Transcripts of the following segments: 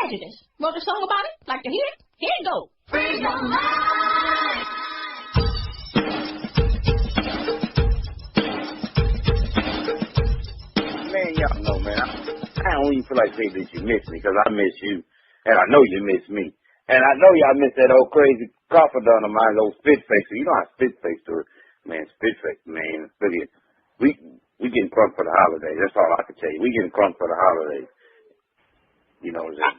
Prejudice. Wrote a song about it? Like to hear it? Here it goes. Free your mind. Man, y'all know, man. I don't even feel like saying that you miss me, because I miss you, and I know you miss me. And I know y'all miss that old crazy confidant of mine, old Spitface. You know how Spitface do it. Man, Spitface, man. Look at it. We getting crunk for the holidays. That's all I can tell you. We getting crunk for the holidays. You know what I'm saying?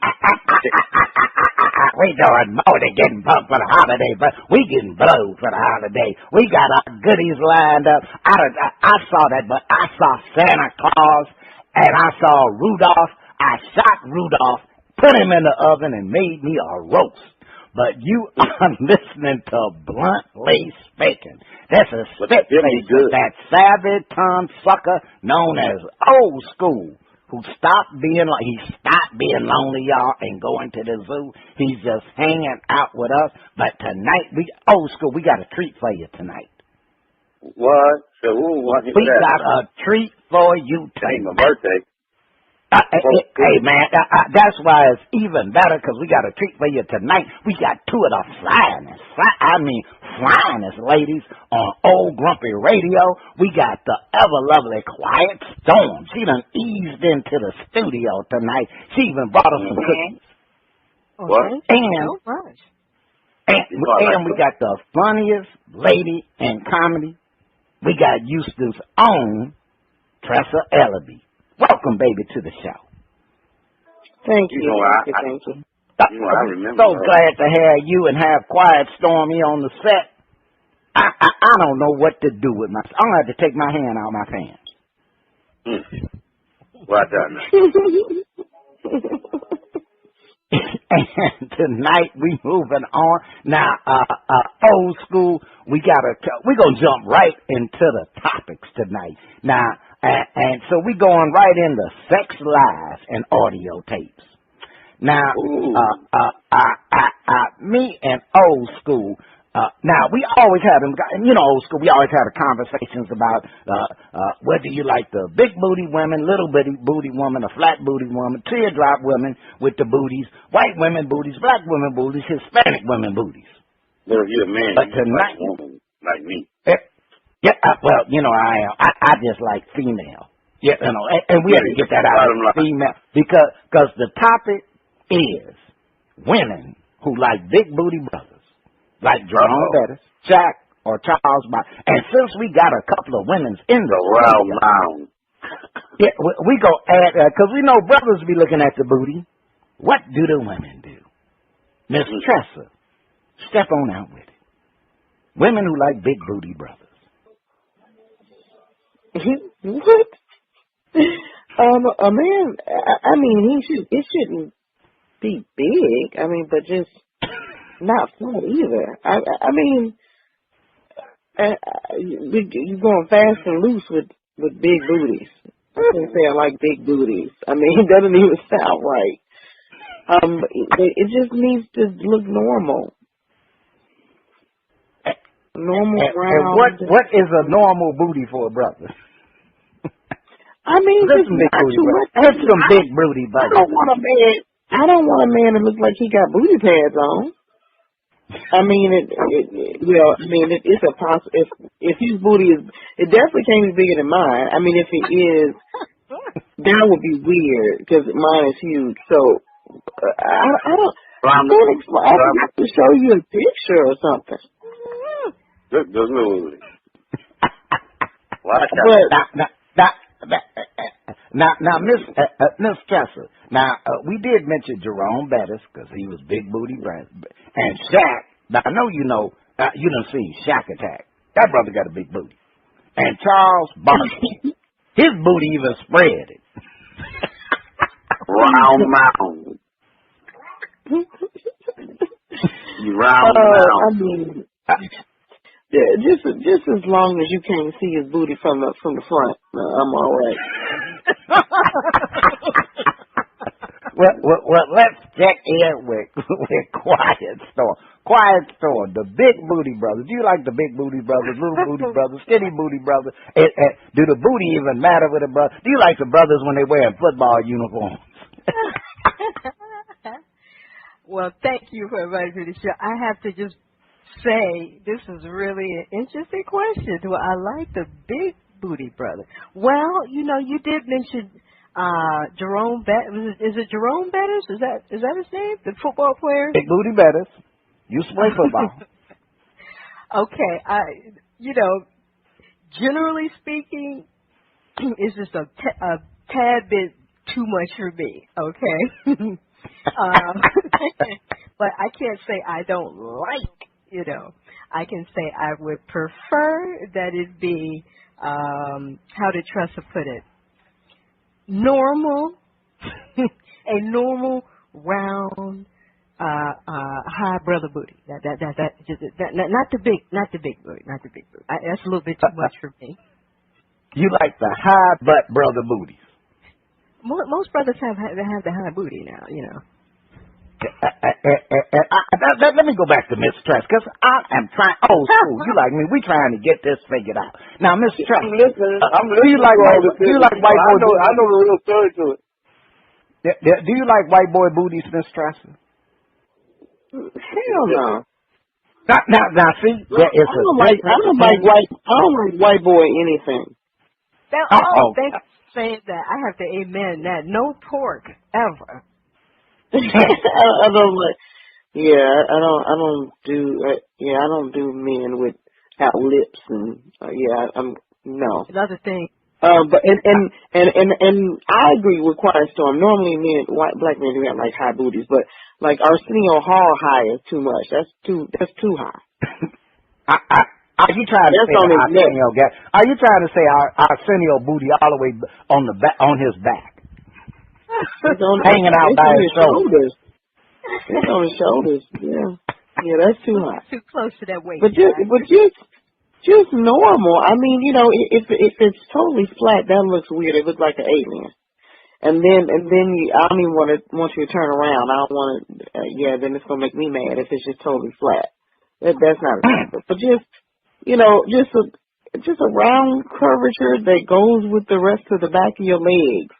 We doing more than getting pumped for the holiday, but we getting blowed for the holiday. We got our goodies lined up. I saw that, but I saw Santa Claus and I saw Rudolph. I shot Rudolph, put him in the oven, and made me a roast. But you are listening to Bluntly Speaking. That's a Spitface with that Savvy Tongue Sucka known as Old Skool, who stopped being lonely, y'all, and going to the zoo. He's just hanging out with us. But tonight, Old Skool, we got a treat for you tonight. What? So what? We got a treat for you tonight. Ain't my birthday. Hey, man, that's why it's even better, because we got a treat for you tonight. We got two of the finest ladies on Old Grumpy Radio. We got the ever-lovely Quiet Storm. She done eased into the studio tonight. She even brought us some cookies. What? And we got the funniest lady in comedy. We got Houston's own Tressa Eleby. Welcome, baby, to the show. Thank you. Thank you. I remember. So glad to have you and have Quiet Stormy on the set. I don't know what to do with myself. I'm going to have to take my hand out of my pants. Well done. And tonight we moving on. Now, Old Skool, we're going to jump right into the topics tonight. Now, and so we going right into sex lies and audio tapes. Now, me and Old Skool, now we always had them, Old Skool, we always had conversations about whether you like the big booty women, little booty woman, a flat booty woman, teardrop women with the booties, white women booties, black women booties, Hispanic women booties. Well, if you're a man, but tonight, like a woman like me. Yeah, well, I just like female. Yeah, and we have to get that out of female because the topic is women who like big booty brothers, like Jerome, Bettis, Shaq, or Charles. And since we got a couple of women's in the round, yeah, we go add because we know brothers be looking at the booty. What do the women do? Miss Tressa, step on out with it. Women who like big booty brothers. What? A man, it shouldn't be big. But just not flat either. You're going fast and loose with big booties. I can't say I like big booties. It doesn't even sound right. It just needs to look normal. Normal round. And what is a normal booty for a brother? Just not too much. That's some big booty, buddy. I don't want a man that looks like he got booty pads on. It's a possible. If his booty is, it definitely can't be bigger than mine. If it is, that would be weird because mine is huge. So I don't. I have to show you a picture or something. Look, look. Now, Miss Tressa. Now, we did mention Jerome Bettis because he was big booty brother, and Shaq. Now, I know you done seen Shaq Attack. That brother got a big booty, and Charles Barkley, his booty even spread it. Round mound. You round mound. Just as long as you can't see his booty from the front, I'm all right. well, let's check in with Quiet Storm. Quiet Storm, the big booty brothers. Do you like the big booty brothers, little booty brothers, skinny booty brothers? Do the booty even matter with a brother? Do you like the brothers when they wear football uniforms? Well, thank you for inviting me to the show. I have to just say this is really an interesting question. Do I like the big booty brother? Well, you know, you did mention Jerome Bettis. Is it Jerome Bettis? Is that his name? The football player? Big booty Bettis. Used to play football. Okay, generally speaking, it's just a tad bit too much for me. Okay, but I can't say I don't like. I can say I would prefer that it be how did Tressa put it? Normal, a normal round. High brother booty. Not the big booty. That's a little bit too much for me. You like the high butt brother booties? Most brothers have the high booty now. Let me go back to Miss Tress, because I am trying. Old school. You like me? We trying to get this figured out. Now, Miss Tress, I'm listening. Do you like white boy? I know the real story to it. Do you like white boy booties, Miss Tress? Hell no. Now, see, there is I don't like white boy anything. Thanks for saying that. I have to amen that. No pork ever. I don't like. Yeah, I don't do men without lips and I'm no. Another thing. But I agree with Quiet Storm. Normally, black men do have like high booties, but like Arsenio Hall high is too much. That's too high. Are you trying to say Arsenio? Are you trying to say Arsenio booty all the way on his back, hanging out by his shoulders? It's on his shoulders. Yeah, that's too high. Too close to that waist. But just normal. I mean, if it's totally flat, that looks weird. It looks like an alien. And then I don't even want you to turn around. I don't want to. Then it's gonna make me mad if it's just totally flat. That's not attractive. But just a round curvature that goes with the rest of the back of your legs.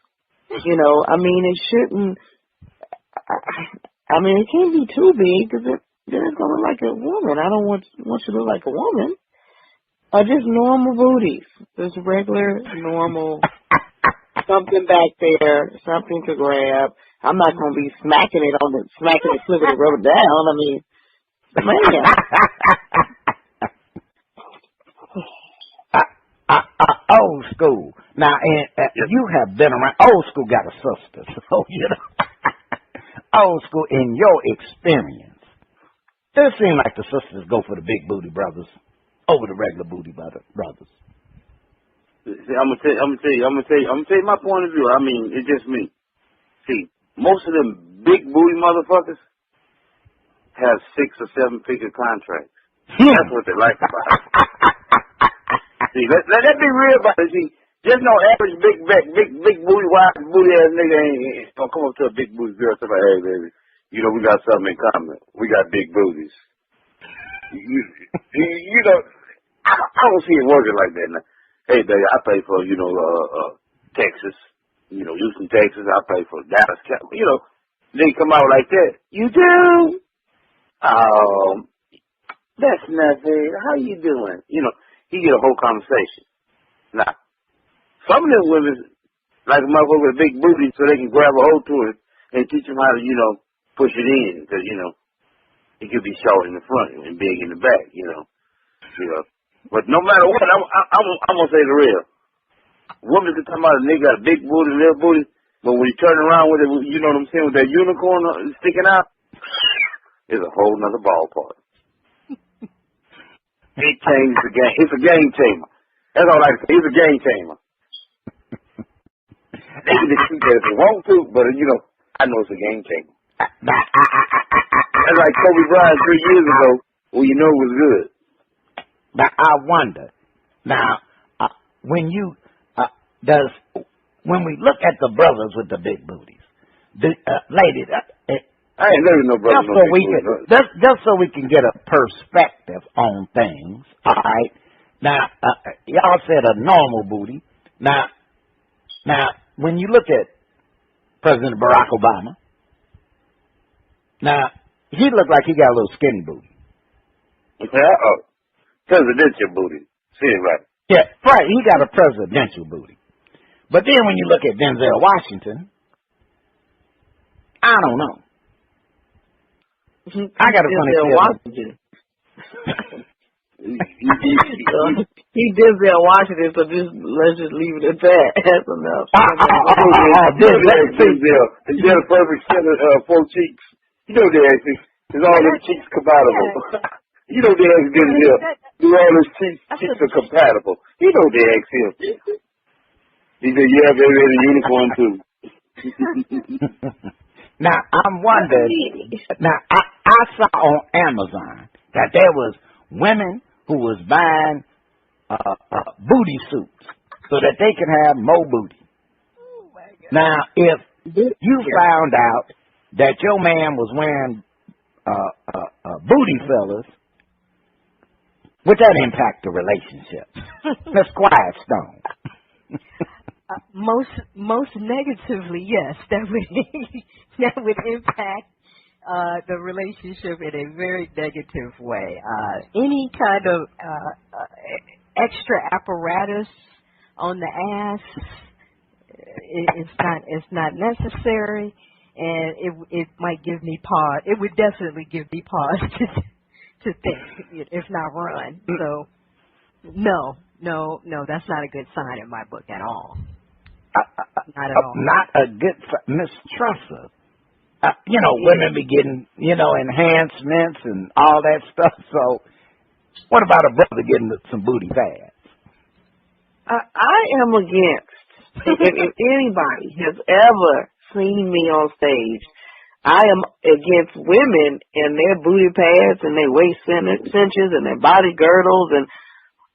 I mean, it shouldn't. I mean, it can't be too big because then it's gonna look like a woman. I don't want you to look like a woman. Just normal booties. Just regular, normal, something back there, something to grab. I'm not going to be smacking it, flipping it, rub it down. I mean, man. Old Skool. Now, you have been around. Old Skool got a sister, so, Old Skool, in your experience, does it seem like the sisters go for the big booty brothers over the regular booty brothers? See, I'm gonna tell you my point of view. I mean, it's just me. See, most of them big booty motherfuckers have 6 or 7 figure contracts. That's what they like about it. See, let be real about it. See, just no average big booty, wide booty ass nigga ain't gonna come up to a big booty girl and say, hey baby, we got something in common. We got big booties. I don't see it working like that now. Hey, baby, I pay for, Texas, Houston, Texas. I pay for Dallas, they come out like that. You do? That's nothing. How you doing? You get a whole conversation. Now, some of them women like a motherfucker with a big booty so they can grab a hold to it and teach them how to, push it in because, it could be short in the front and big in the back, But no matter what, I'm gonna say the real. Women can talk about a nigga got a big booty, little booty, but when you turn around with it, you know what I'm saying, with that unicorn sticking out, it's a whole nother ballpark. It changes the game. It's a game changer. That's all I can say. It's a game changer. They can just think that if they want to, but I know it's a game changer. That's like Kobe Bryant 3 years ago, when it was good. Now, I wonder, when we look at the brothers with the big booties, ladies, I ain't never no brother. Just so we can get a perspective on things, all right? Now, y'all said a normal booty. Now, when you look at President Barack Obama, now, he looked like he got a little skinny booty. Presidential booty. See it right. Yeah, right. He got a presidential booty. But then when you look at Denzel Washington, I don't know. I got a funny feeling. He Denzel Washington, so let's just leave it at that. That's enough. Denzel is that a perfect set of 4 cheeks? You know they actually, is all them cheeks compatible? You know they ask Denzel, do all his cheeks are compatible? You know they ask him. He said, yeah, baby, in a unicorn too. Now, I'm wondering, I saw on Amazon that there was women who was buying booty suits so that they could have more booty. Oh my God. Now, if you found out that your man was wearing booty fillers, would that impact the relationship? Let's quiet Stone. Most negatively, yes. That would impact the relationship in a very negative way. Any kind of extra apparatus on the ass, it's not necessary, and it might give me pause. It would definitely give me pause to think, if not run. So, no, that's not a good sign in my book at all. Not at all. Not a good Miss Tressa. Women be getting, enhancements and all that stuff. So, what about a brother getting some booty pads? I am against. If anybody has ever seen me on stage, I am against women and their booty pads and their waist cinches and their body girdles and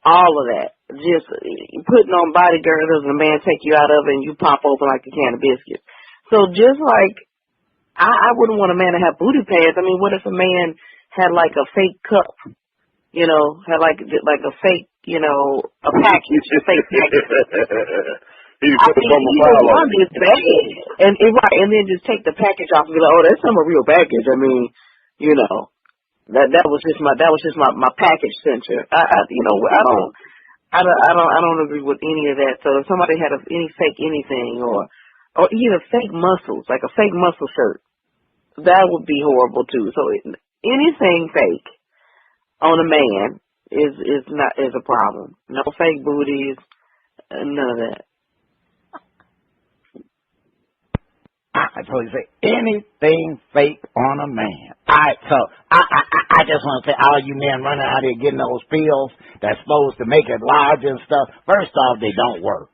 all of that. Just putting on body girdles and a man take you out of it and you pop open like a can of biscuits. So just like, I wouldn't want a man to have booty pads. I mean, what if a man had like a fake cup? Had like a fake, a package, a fake package. He put the bumble file on it. And then just take the package off and be like, oh, that's not a real package. I mean, that was just my package center. I don't agree with any of that. So if somebody had any fake anything or either fake muscles, like a fake muscle shirt, that would be horrible too. So anything fake on a man is a problem. No fake booties, none of that. I totally say anything fake on a man. I just want to say, all you men running out here getting those pills that's supposed to make it large and stuff. First off, they don't work.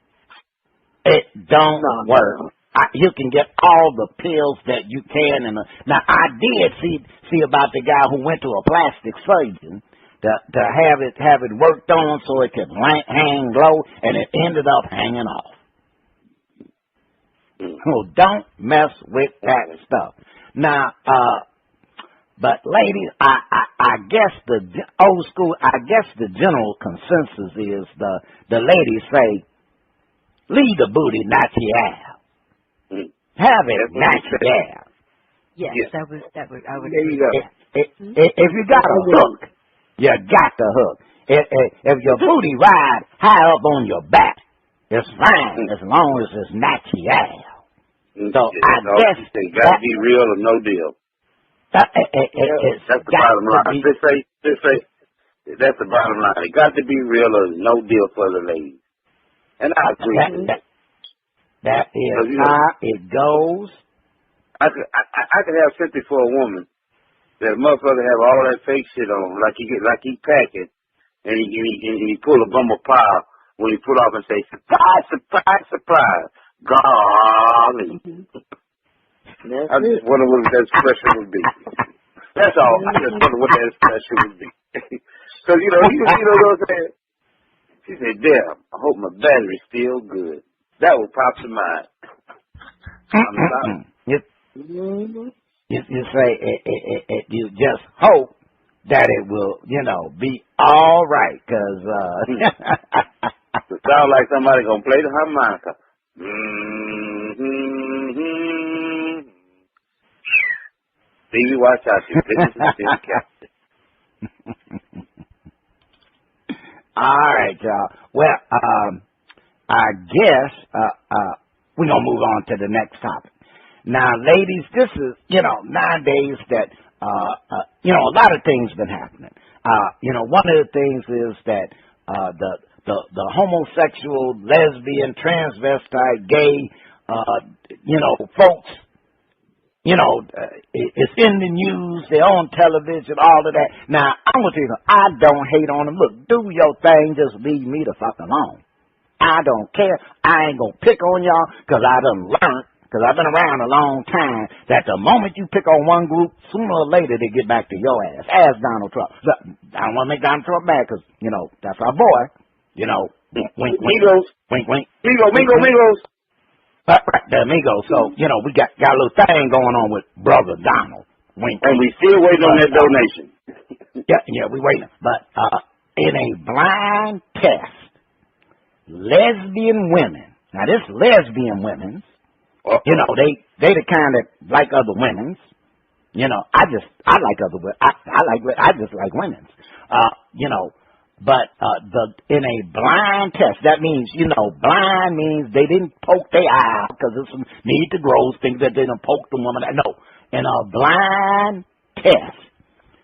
It don't work. You can get all the pills that you can. Now, I did see about the guy who went to a plastic surgeon to have it worked on so it could hang low, and it ended up hanging off. So don't mess with that stuff. Now, but ladies, I guess the old school, I guess the general consensus is the ladies say, leave the booty natural. Have it natural. Yes, that was. I would. There you go. If you got a hook, you got the hook. If your booty ride high up on your back, it's fine as long as it's natural. So I guess it got to be real or no deal. That's the bottom line. That's the bottom line. It got to be real or no deal for the ladies. And I agree. That is how it goes. I could have sympathy for a woman that a motherfucker have all that fake shit on, like he packing, and he pull a bumble pile when he pull off and say, surprise, surprise, surprise. Golly. I just wonder what that expression would be. That's all. I just wonder what that expression would be. Because, you know what I'm saying? She said, damn, I hope my battery's still good. That would pop to mind. You say, you just hope that it will, be all right, because it sounds like somebody going to play the harmonica. Stevie, watch out. Your business is being captured. All right, y'all. Well, I guess we're going to move on to the next topic. Now, ladies, this is, nowadays that, a lot of things been happening. One of the things is that the homosexual, lesbian, transvestite, gay, folks, it's in the news, they're on television, all of that. Now, I'm going to tell you, I don't hate on them. Look, do your thing, just leave me the fuck alone. I don't care. I ain't going to pick on y'all because I done learned, because I've been around a long time, that the moment you pick on one group, sooner or later they get back to your ass. Ask Donald Trump. Look, I don't want to make Donald Trump mad because, that's our boy. Wink, wink. Migos. Wink, wink. Migos. Right, the amigos. So, we got a little thing going on with Brother Donald. Wink. And we still waiting on that donation. Yeah, we waiting. But in a blind test, lesbian women, now this lesbian women, they the kind that like other women's. I like other women. I just like women's. But in a blind test, that means, blind means they didn't poke their eye because it's some need to grow, things that they didn't poke the woman. No, in a blind test,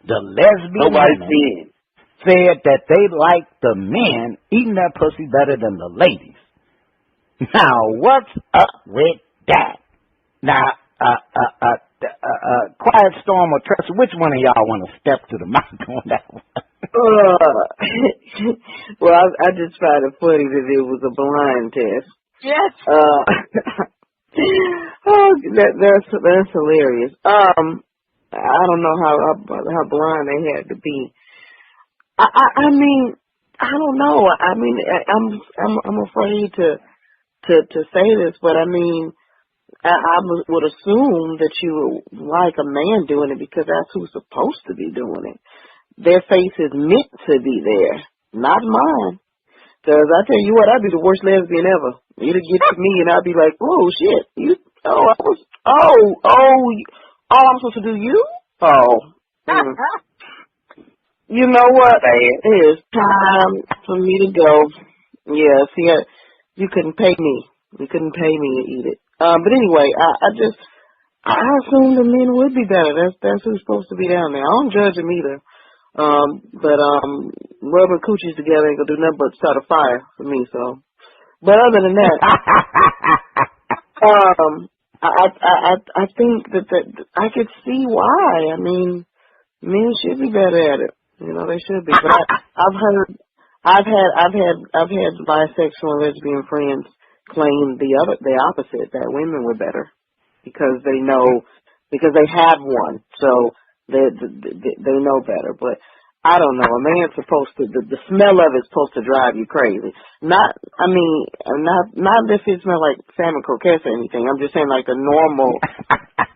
the lesbian women said that they like the men eating their pussy better than the ladies. Now, what's up with that? Now, Quiet Storm or Tressa, which one of y'all want to step to the mic on that one? Well, I just find it funny that it was a blind test. Yes. That's hilarious. I don't know how blind they had to be. I mean, I don't know. I mean, I'm afraid to say this, but I mean, I would assume that you would like a man doing it because that's who's supposed to be doing it. Their face is meant to be there, not mine. Because I tell you what, I'd be the worst lesbian ever. You'd get to me and I'd be like, oh shit, I'm supposed to do you? Oh. You know what? It is time for me to go. Yeah, see, you couldn't pay me. You couldn't pay me to eat it. But anyway, I assume the men would be better. That's who's supposed to be down there. I don't judge them either. But rubbing coochies together ain't gonna do nothing but start a fire for me. So, but other than that, I think that I could see why. I mean, men should be better at it. They should be. But I've had bisexual and lesbian friends claim the opposite, that women were better because they have one, so they know better. But I don't know. A man's supposed to, the smell of it's supposed to drive you crazy. Not if it smells like salmon croquettes or anything. I'm just saying like a normal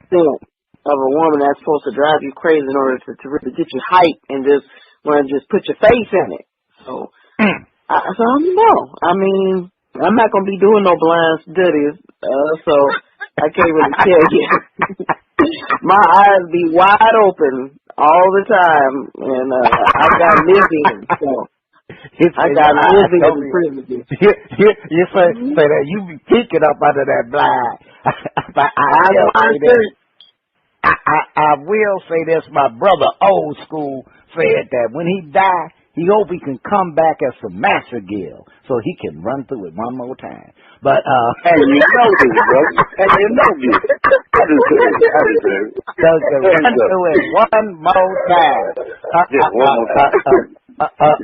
scent of a woman that's supposed to drive you crazy in order to really get you hype and just want to just put your face in it. So, I don't know. I mean, I'm not going to be doing no blind studies, so I can't really tell you. My eyes be wide open all the time, and I got living, so I got living privileges. You say that you be peeking up under that blind. I will say this, my brother Old Skool said that when he died, he hope he can come back as a master gill so he can run through it one more time. But and you know this, bro. And you know this. I deserve it. So to run through it one more time. Just one more time.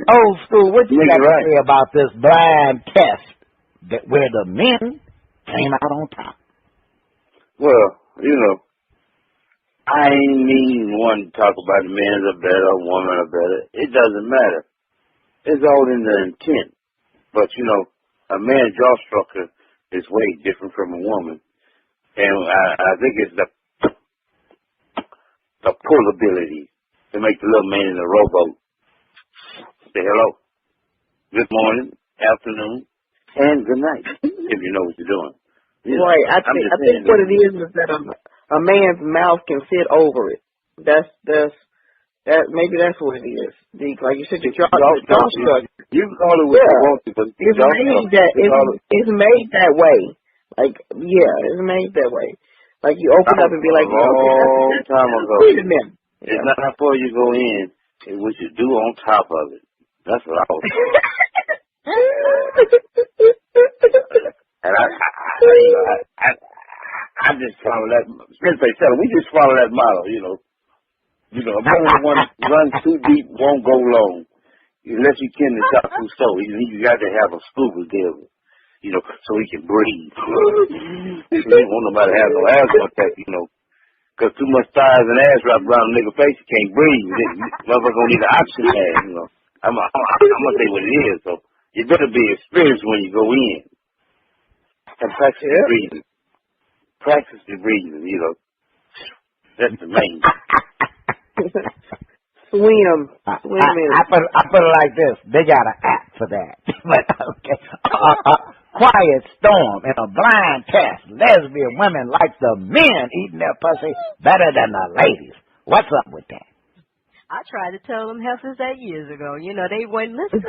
Old Skool, what you got to say about this blind test where the men came out on top? Well, I ain't mean one to talk about men's are better, women are better. It doesn't matter. It's all in the intent. But, a man's jaw structure is way different from a woman. And I think it's the pullability to make the little man in the rowboat say hello, good morning, afternoon, and good night, if you know what you're doing. Right. I think what it is that a man's mouth can fit over it. Maybe that's what it is. Like you said, the jaw structure. You can call it what you want to, but it's made that way. Like, yeah, it's made that way. Like you open up and be like, long time ago. Wait a minute. It's not before you go in. It's what you do on top of it. That's what I was saying. And I just follow that. We just follow that model, you know. A woman one runs too deep won't go long. Unless you can the top who's so. You got to have a scuba diver, so he can breathe. You don't want nobody to have no asthma attack, because too much thighs and ass wrapped around a nigga face, you can't breathe. Motherfucker gonna need an oxygen mask, I'm gonna say what it is. So you better be experienced when you go in and practice your breathing. Practice your breathing, That's the main. Swim. I put it like this. They got an app for that. But okay. Quiet storm in a blind test. Lesbian women like the men eating their pussy better than the ladies. What's up with that? I tried to tell them heifers that years ago. They wouldn't listen.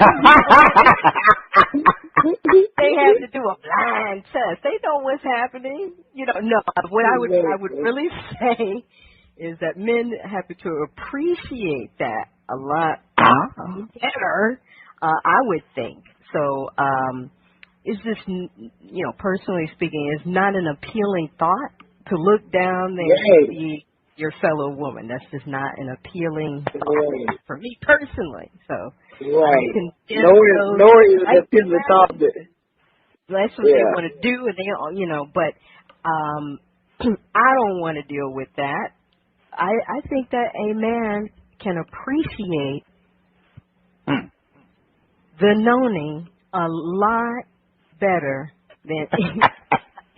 They had to do a blind test. They know what's happening. No. What I would really say is that men have to appreciate that a lot better, I would think. So it's just, personally speaking, it's not an appealing thought to look down and see your fellow woman. That's just not an appealing thought for me personally. So nor is it appealing thought. That's what they want to do, and they, but I don't want to deal with that. I think that a man can appreciate the noning a lot better than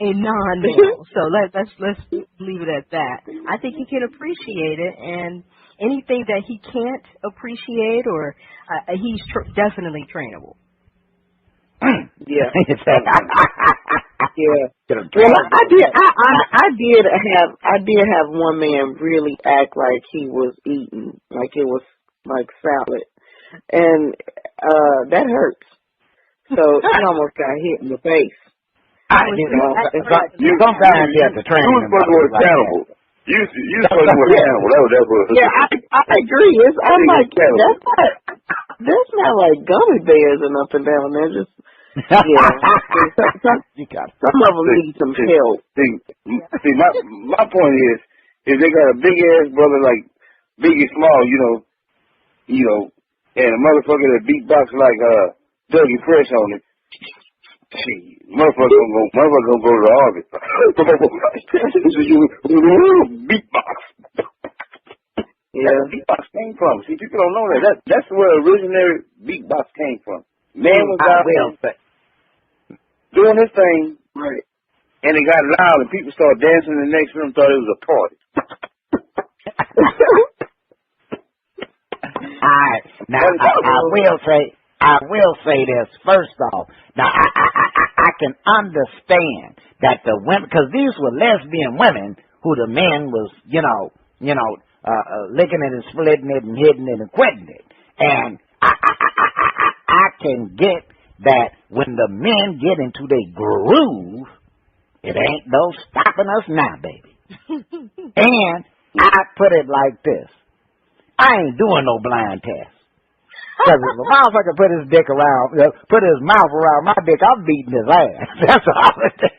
a non-male. So let's leave it at that. I think he can appreciate it, and anything that he can't appreciate, or he's definitely trainable. Yeah. Yeah. Well, I did have one man really act like he was eating, like it was like salad, and that hurts. So I almost got hit in the face. Sometimes you have to train. You supposed to be a cannibal. You supposed to be a cannibal. That was. Yeah, I agree. I'm like, that's not like gummy bears or nothing down there. Just. Yeah, some of them need some help. See, my point is, if they got a big ass brother like Biggie Small, and a motherfucker that beatbox like Dougie Fresh on it, motherfucker gonna go to the August. Beatbox. Yeah, beatbox came from. See, people don't know that. That's where originary beatbox came from. Man was out there doing his thing, right? And it got loud, and people started dancing in the next room, thought it was a party. All right. Now, I will say this. First off, now I can understand that the women, because these were lesbian women who the men was, licking it and splitting it and hitting it and quitting it. And I can get that when the men get into their groove, it ain't no stopping us now, baby. And I put it like this. I ain't doing no blind test. Because if a motherfucker put his dick around, put his mouth around my dick, I'm beating his ass. That's all it is.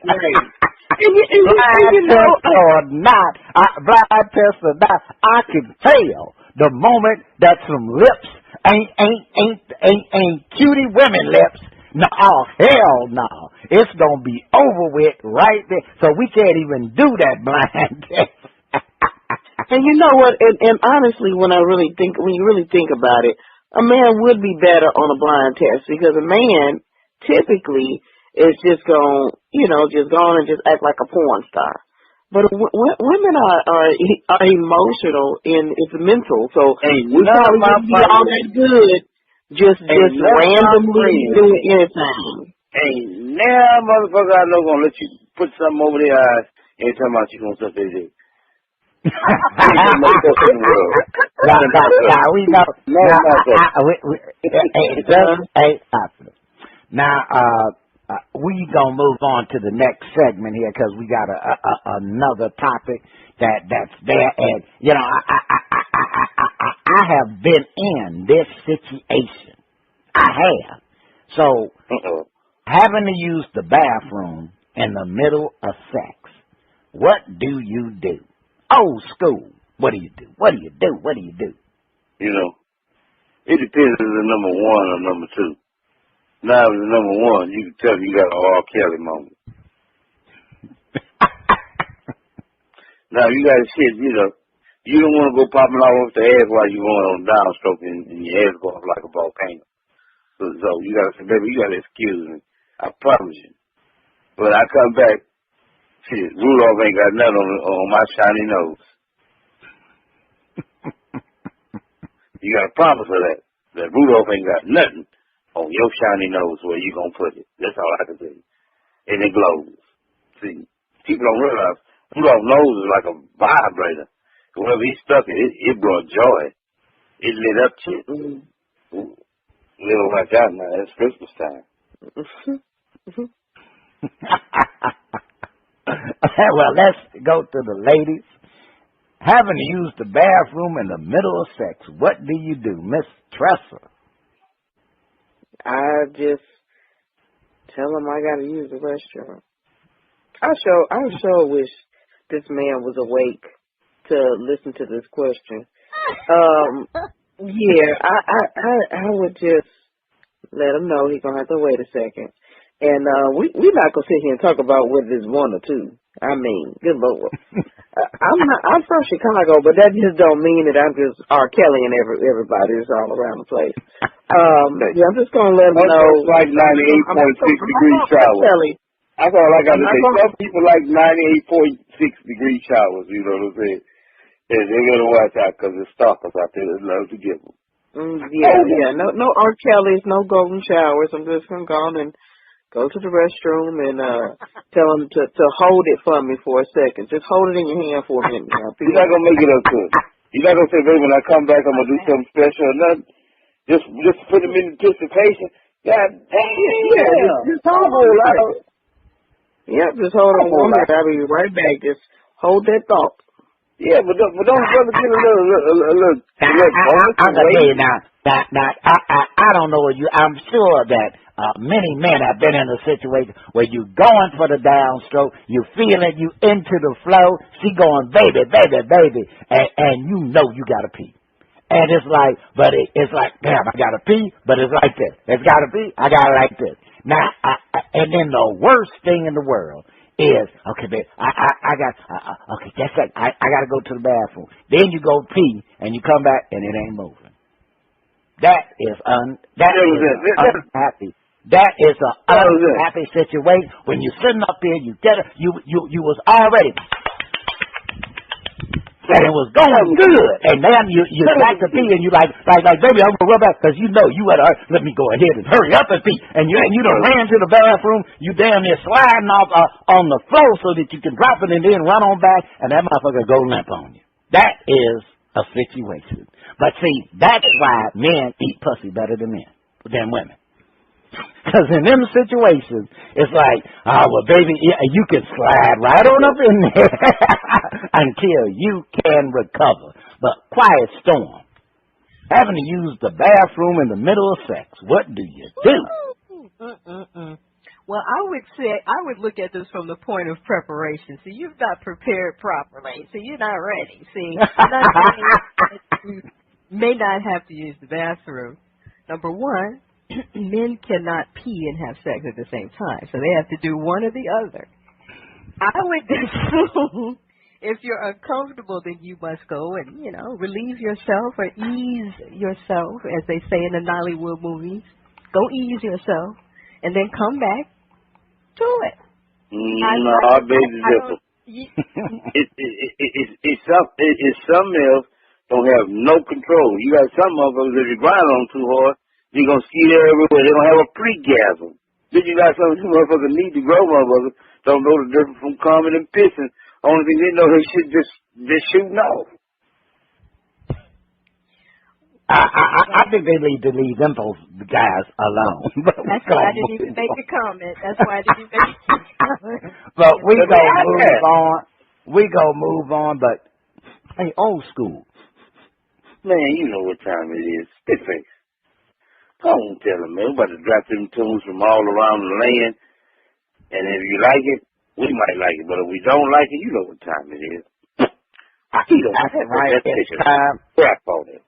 Blind test or not, I can tell the moment that some lips ain't cutie women lips. No, oh, hell no. It's going to be over with right there. So we can't even do that blind test. And you know what? And honestly, when you really think about it, a man would be better on a blind test, because a man typically is just going and just act like a porn star. But women are emotional and it's mental, so we probably wouldn't be all that good just randomly doing anything. Ain't now motherfucker I know gonna let you put something over their eyes and talking about you gonna suck their dick. Ain't no fuck in the world. Now we know. Now, we gonna move on to the next segment here because we got another topic that's there, and you know, I have been in this situation. I have. So, having to use the bathroom in the middle of sex, what do you do? Old school. What do you do? What do you do? What do you do? You know, it depends if it's number one or number two. Now, if it's number one, you can tell you got an R. Kelly moment. Now, you got shit, you know, you don't want to go popping off the ass while you're going on downstroke and your ass go off like a volcano. So you got to say, baby, you got to excuse me. I promise you. But I come back, shit, Rudolph ain't got nothing on my shiny nose. You got to promise her that Rudolph ain't got nothing on your shiny nose where you going to put it. That's all I can tell you. And it glows. See, people don't realize Rudolph's nose is like a vibrator. Whenever he stuck it brought joy. It lit up shit. Little watch out now. It's Christmas time. Well, let's go to the ladies. Having to use the bathroom in the middle of sex, what do you do, Miss Tressa? I just tell him I got to use the restroom. I sure wish this man was awake to listen to this question. Yeah, I would just let him know he's gonna have to wait a second, and we're not gonna sit here and talk about whether it's one or two. I mean, good Lord, I'm from Chicago, but that just don't mean that I'm just R. Kelly and everybody is all around the place. Yeah, I'm just gonna let him know. Like 98.6 degree showers. That's all I got to say. Some people like 98.6 degree showers. You know what I'm saying? Yeah, they gotta watch out because there's stalkers out there that love to give them. Yeah. No R. Kellys, no golden showers. I'm just gonna go on and go to the restroom and tell them to hold it for me for a second. Just hold it in your hand for a minute. You're not gonna make it up to it. You're not gonna say, baby, when I come back, I'm gonna do something special or nothing. Just put them in anticipation. God damn. Yeah. Just hold on. Yeah, just hold on one minute. I'll be right back. Just hold that thought. Yeah, but don't brother get a little. I'm gonna tell you now. I don't know you. I'm sure that many men have been in a situation where you going for the downstroke, you feeling you into the flow. She going baby, and you know you gotta pee. And it's like, but it's like, damn, I gotta pee, but it's like this. It's gotta pee, I got it like this. Now, and then the worst thing in the world is, okay, babe, okay, that's it. I gotta go to the bathroom. Then you go pee, and you come back, and it ain't moving. That is unhappy. That is an unhappy situation. When you're sitting up here, you was already, and it was going good, and then you back to pee, and you like, baby, I'm gonna rub out, because you know you better let me go ahead and hurry up and pee, and you done ran to the bathroom, you damn near sliding off on the floor so that you can drop it and then run on back, and that motherfucker go limp on you. That is a situation. But see, that's why men eat pussy better than women. Because in them situations, it's like, oh, well, baby, you can slide right on up in there until you can recover. But quiet storm, having to use the bathroom in the middle of sex, what do you do? Well, I would look at this from the point of preparation. See, you've not prepared properly. See, you're not ready. See, you may not have to use the bathroom. Number one, men cannot pee and have sex at the same time, so they have to do one or the other. I would assume if you're uncomfortable, then you must go and, relieve yourself or ease yourself, as they say in the Nollywood movies. Go ease yourself, and then come back to it. I beg to differ. It's some males don't have no control. You got some motherfuckers, if you grind on too hard, they're going to ski there everywhere. They're going to have a pre-gasm. Then you got some motherfuckers need to grow motherfuckers don't know the difference from coming and pissing Only thing they know, they should just shooting off. I think they need to leave them both guys alone. That's why I didn't even make a comment. That's why I didn't even make a comment. But we gonna move on. We gonna move on. But hey, Old Skool. Man, you know what time it is. Spitface. Go on, tell them, man. We're about to drop them tunes from all around the land. And if you like it, we might like it. But if we don't like it, you know what time it is. That's right. It's time. Crap on it.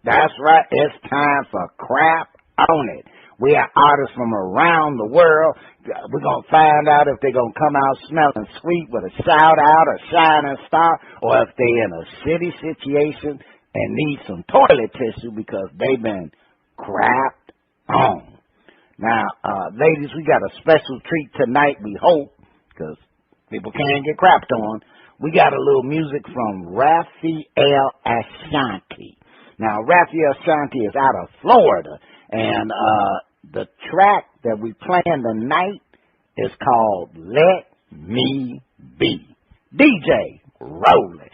That's right. It's time for crap on it. We are artists from around the world. We're going to find out if they're going to come out smelling sweet with a shout-out, a shining star, or if they're in a shitty situation and need some toilet tissue because they've been crapped on. Now, ladies, we got a special treat tonight, we hope, because people can't get crapped on. We got a little music from Raphael Ashanti. Now, Raphael Ashanti is out of Florida, and the track that we playing tonight is called Let Me Be. DJ, roll it.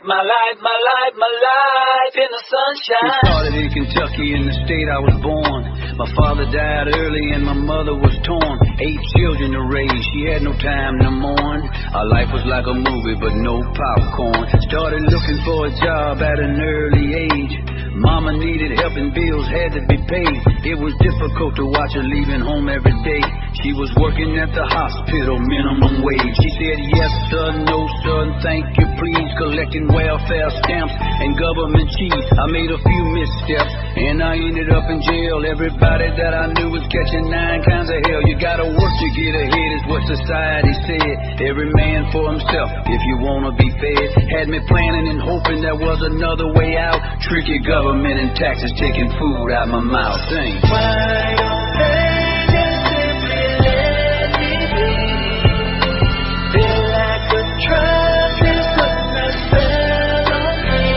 My life in the sunshine. It started in Kentucky, in the state I was born. My father died early and my mother was torn. 8 children to raise, she had no time to mourn. Our life was like a movie, but no popcorn. Started looking for a job at an early age. Mama needed help and bills had to be paid. It was difficult to watch her leaving home every day. She was working at the hospital, minimum wage. She said, yes, sir, no, sir, thank you, please. Collecting welfare stamps and government cheese. I made a few missteps and I ended up in jail. Everybody that I knew was catching 9 kinds of hell. You gotta work to get ahead is what society said. Every man for himself if you wanna be fed. Had me planning and hoping there was another way out. Tricky government and taxes taking food out my mouth. Sing. Why don't they just simply let me be? Feel like a trust is putting a spell on me.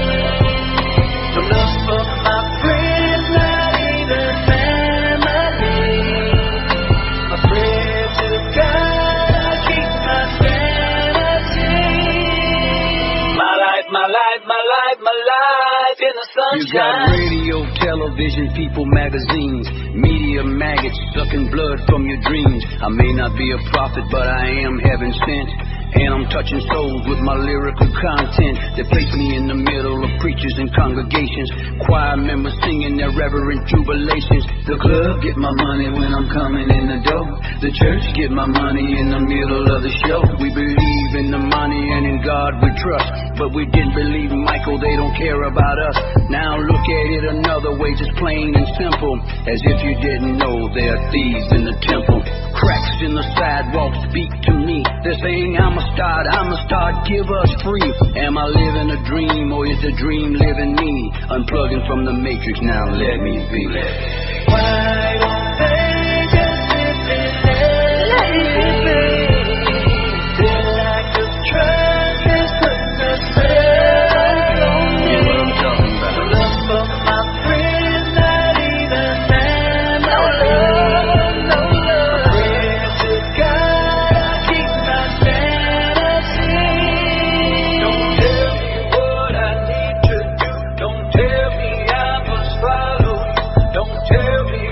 No love for my friends, not even family. I pray to God I keep my sanity. My life in the sunshine. You got radio, television, people, magazines, media maggots sucking blood from your dreams. I may not be a prophet, but I am heaven sent. And I'm touching souls with my lyrical content that place me in the middle of preachers and congregations. Choir members singing their reverent jubilations. The club get my money when I'm coming in the door. The church get my money in the middle of the show. We believe in the money and in God we trust, but we didn't believe Michael, they don't care about us. Now look at it another way, just plain and simple. As if you didn't know there are thieves in the temple. Cracks in the sidewalk speak to me. They're saying I'm a star, give us free. Am I living a dream or is the dream living me? Unplugging from the matrix, now let me be. Why don't they just simply let me be? Feel like the trust is putting a spell on me. You know what I'm talking about. No love for my friends, not even family. No love, no love. I pray to God I keep my sanity. Don't tell me what I need to do. Don't tell me I must follow you. Don't tell me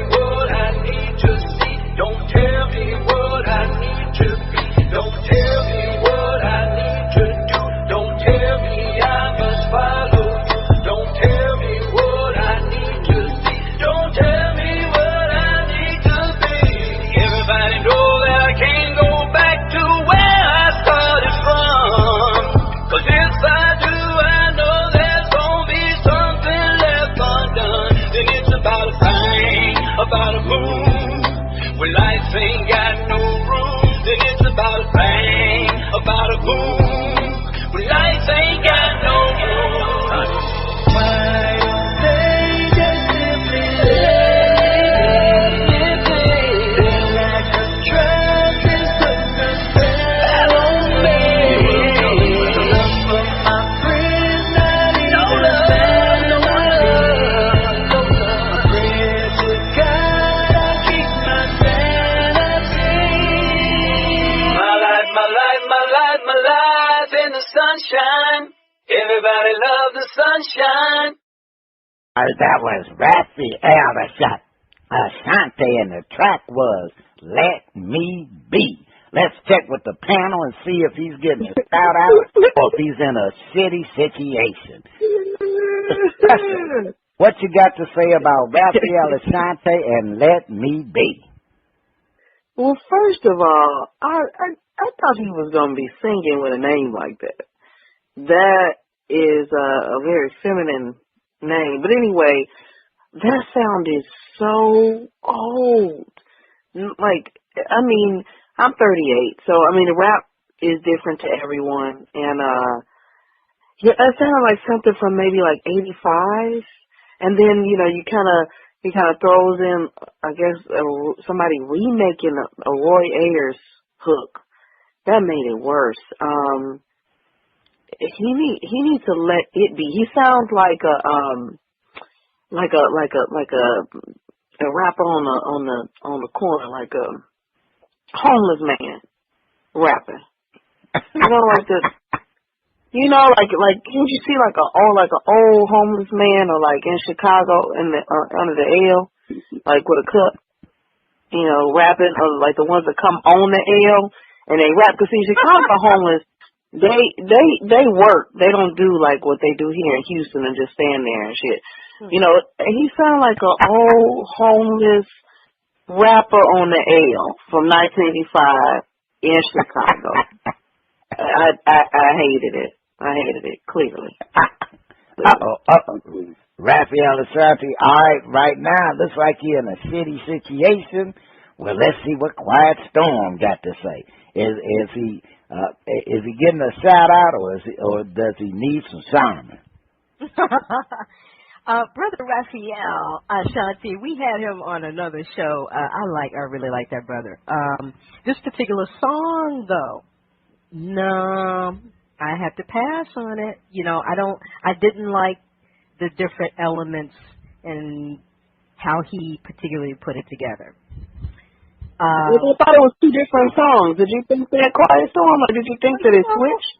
sunshine. That was Raphael Ashanti, and the track was Let Me Be. Let's check with the panel and see if he's getting a shout out or if he's in a shitty situation. What you got to say about Raphael Ashanti and Let Me Be? Well, first of all, I thought he was going to be singing with a name like that. That is a very feminine name. But anyway, that sounded so old. Like, I mean, I'm 38, so, I mean, the rap is different to everyone. And, yeah, that sounded like something from maybe like 85. And then, you know, he kind of throws in, I guess, somebody remaking a Roy Ayers hook. That made it worse. He needs to let it be. He sounds like a rapper on the corner, like a homeless man rapping. You know, like the. You know, like can't you see like an old homeless man, or like in Chicago under the L, like with a cup, you know, rapping, or like the ones that come on the L and they rap. Cause see, Chicago homeless, they work. They don't do like what they do here in Houston and just stand there and shit. You know, he sounds like an old homeless rapper on the L from 1985 in Chicago. I hated it. I hated it, clearly. Raphael Ashanti, all right now, looks like you're in a shitty situation. Well, let's see what Quiet Storm got to say. Is he getting a shout out, or does he need some sermon? Brother Raphael Ashanti, we had him on another show. I really like that brother. This particular song, though, no, I have to pass on it. You know, I didn't like the different elements and how he particularly put it together. I thought it was two different songs. Did you think that Quiet Storm, or did you think that it switched?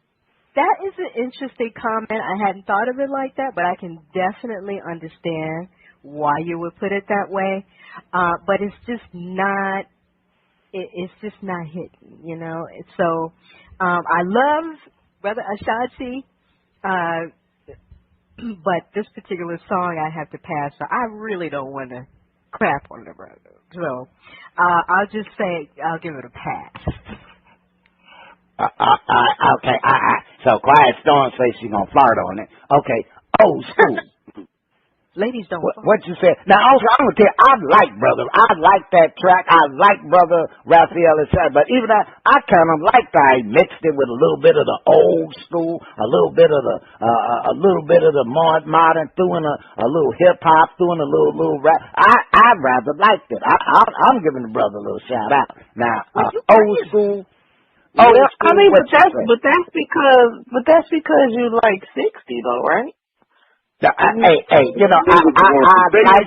That is an interesting comment. I hadn't thought of it like that, but I can definitely understand why you would put it that way. But it's just not. It's just not hitting, you know. So I love Brother Ashanti, but this particular song I have to pass. So I really don't want to crap on the brother. So I'll just say I'll give it a pass. Okay. So Quiet Storm says she's gonna flirt on it. Okay. Old Skool. Ladies don't. What you said? Now, also, I'm gonna tell you, I like that track. I like Brother Raphael Ashanti, but even I kind of liked that. I mixed it with a little bit of the old school, a little bit of the modern, threw in a little hip hop, threw in a little rap. I rather liked it. I'm giving the brother a little shout out. Now, Old Skool. Oh, I mean, but that's because you like 60 though, right? Hey, you know, say what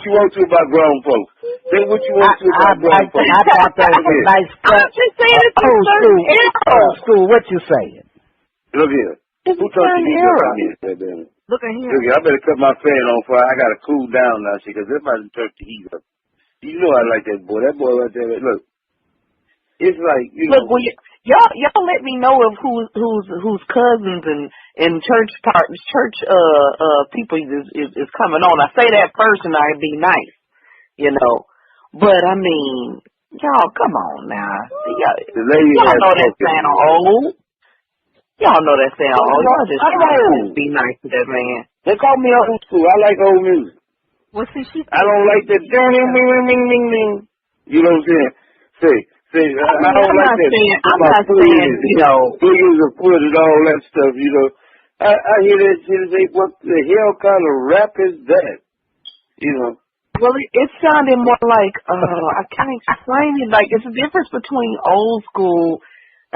you want to about grown folks. Say what you want to about grown folks. I thought that was a nice cut. I'm just saying it's Old Skool. Old Skool, what you saying? Look here. Who told you era? Look at here. Look here, I better cut my fan on fire. I gotta cool down now, because everybody turned the heat up. You know I like that boy. That boy right there. Look, it's like, you know. Look, well, y'all let me know of whose cousins and church people is coming on. I say that first, and I'd be nice, you know. But I mean, y'all, come on now. Y'all know that sound old. Y'all know that sound old. Y'all just be nice to that man. They call me Old Skool. I like old music. Well, see, I don't like that ding. You know what I'm saying? See, I don't like that. I'm not saying, you know, figures of foot and all that stuff, you know. I hear that shit and say, what the hell kind of rap is that? You know. Well, it sounded more like, I can't explain it. Like, it's a difference between old school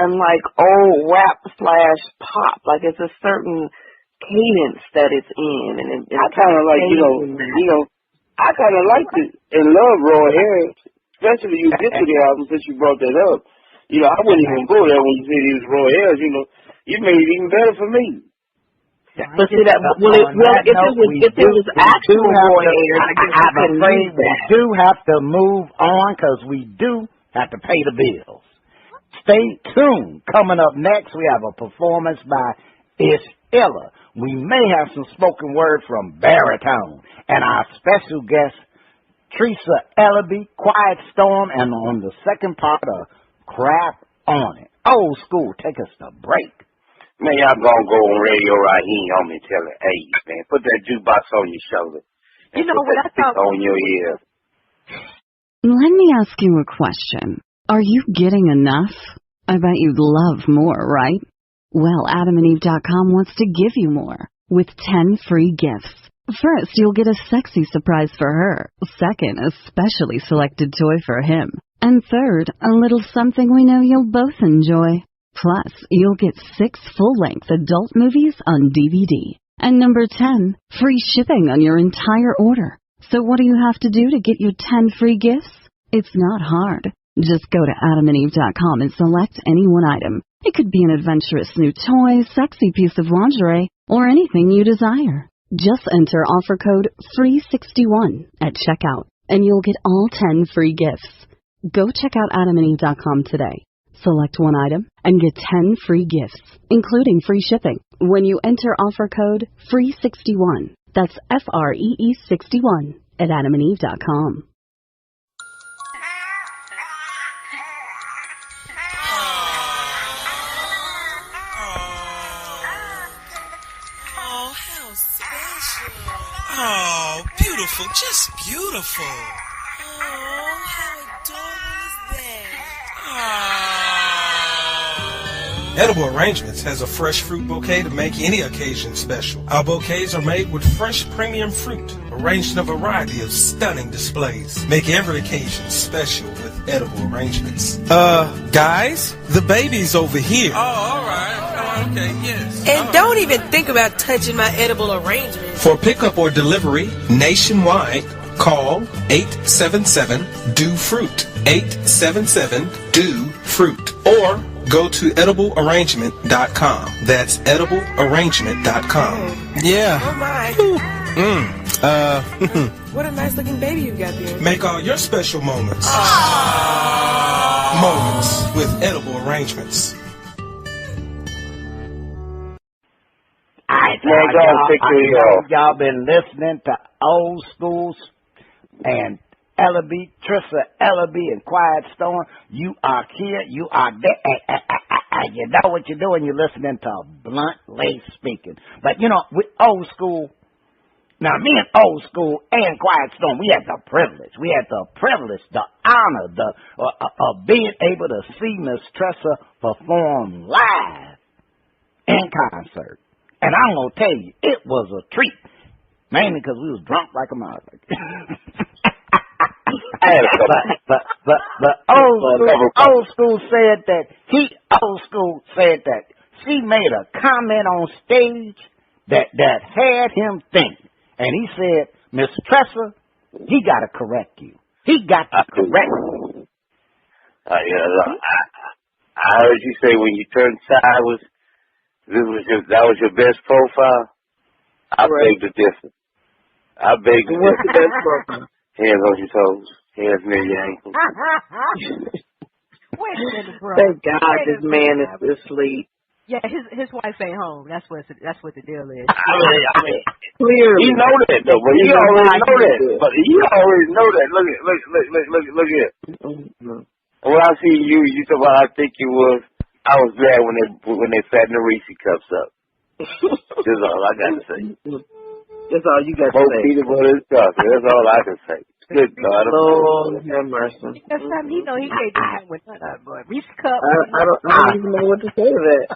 and like old rap / pop. Like, it's a certain cadence that it's in. And I kind of like, you know, I kind of liked it and love Roy Harris. Especially you get to the album since you brought that up. You know, I wouldn't even go there when you said he was Roy Ayers, you know. You made it even better for me. But see that, if it was actual boy hair, I'm afraid we do have to move on because we do have to pay the bills. Stay tuned. Coming up next, we have a performance by Ella. We may have some spoken word from Baritone and our special guest, Tressa Eleby, Quiet Storm, and on the second part of Crap on It. Old Skool, take us to break. Man, y'all gonna go on radio right here on me telling age, man. Put that jukebox on your shoulder. You know what I thought? On your ear. Let me ask you a question. Are you getting enough? I bet you'd love more, right? Well, AdamandEve.com wants to give you more with 10 free gifts. First, you'll get a sexy surprise for her. Second, a specially selected toy for him. And third, a little something we know you'll both enjoy. Plus, you'll get 6 full-length adult movies on DVD. And number 10, free shipping on your entire order. So what do you have to do to get your 10 free gifts? It's not hard. Just go to AdamandEve.com and select any one item. It could be an adventurous new toy, sexy piece of lingerie, or anything you desire. Just enter offer code FREE61 at checkout, and you'll get all 10 free gifts. Go check out AdamandEve.com today. Select one item and get 10 free gifts, including free shipping, when you enter offer code FREE61. That's FREE61 at AdamandEve.com. Oh, beautiful, just beautiful. Oh, how adorable is that? Oh. Edible Arrangements has a fresh fruit bouquet to make any occasion special. Our bouquets are made with fresh premium fruit, arranged in a variety of stunning displays. Make every occasion special with Edible Arrangements. Guys, the baby's over here. Oh, all right. Okay, yes. And don't even think about touching my edible arrangement. For pickup or delivery nationwide, call 877-DO-FRUIT. 877-DO-FRUIT. Or go to ediblearrangement.com. That's ediblearrangement.com. Yeah. Oh, my. What a nice looking baby you got there. Make all your special moments. Moments with Edible Arrangements. Y'all been listening to Old Skool and Eleby, Tressa Eleby, and Quiet Storm. You are here, you are there. You know what you're doing. You're listening to Blunt Lace speaking. But you know, with Old Skool, now me and Old Skool and Quiet Storm, we had the privilege, the honor, of being able to see Miss Tressa perform live in concert. And I'm going to tell you, it was a treat. Mainly because we was drunk like a motherfucker. but Old Skool said that she made a comment on stage that had him think. And he said, Miss Tressa, he got to correct you. He got to correct you. I heard you say when you turned sideways, that was your best profile. I beg to differ. What's the best profile? Hands on your toes, hands near your ankles. Wait a minute, bro. Thank God this man is asleep. Yeah, his wife ain't home. That's what the deal is. I mean, clearly. He know that though, but he already know that. But he already know that. Look here. When I see you talk about I think you was. I was glad when they fattened the Reese cups up. That's all I got to say. That's all you got to say. Both peanut butter and chocolate. That's all I can say. Good God. Lord have mercy. That's something he know he can't do that with Reese cup. I don't even know what to say to that.